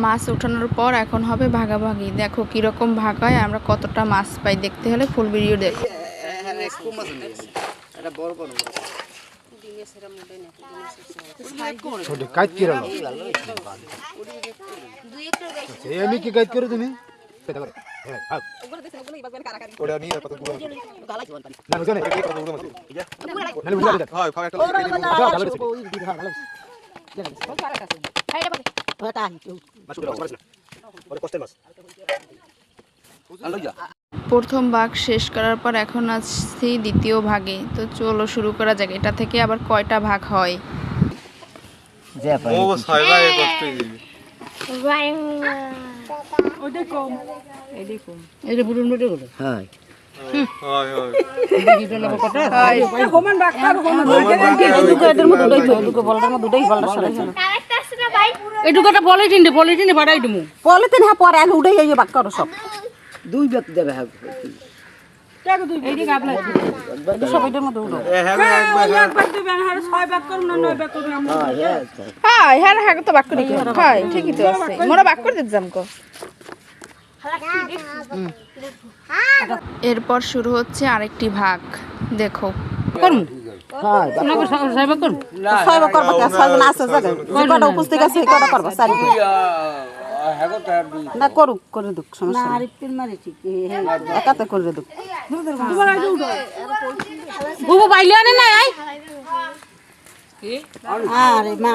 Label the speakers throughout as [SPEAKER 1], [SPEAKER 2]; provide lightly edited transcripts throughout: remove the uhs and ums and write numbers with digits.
[SPEAKER 1] মাছ ওঠানোর পর এখন হবে ভাগাভাগি। দেখো কিরকম ভাগ হয়, আমরা কতটা মাছ পাই। দেখতে হলে ফুল ভিডিও দেখো। প্রথম ভাগ শেষ করার পর এখন আসছি দ্বিতীয় ভাগে। তো চলো শুরু করা যাক। এটা থেকে আবার কয়টা ভাগ হয়?
[SPEAKER 2] দুই ব্যক্তি দেবে
[SPEAKER 1] এরপর শুরু হচ্ছে আরেকটি ভাগ। দেখো
[SPEAKER 2] না করুক করে দুঃখ সমস্যা একাতে করে দুঃখ বুবু বাইলে আনে না আরে মা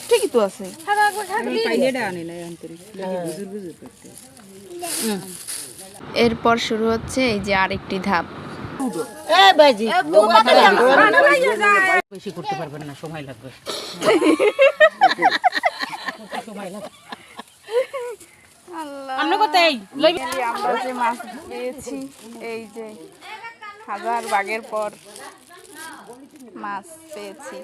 [SPEAKER 1] ঠিকই তো আছে। এরপর শুরু হচ্ছে এই যে আরেকটি ধাপ।
[SPEAKER 2] বেশি করতে পারবেন না, সময় লাগবে।
[SPEAKER 1] আমরা যে মাছ পেয়েছি, এই যে হাজার ভাগের পর মাছ পেয়েছি।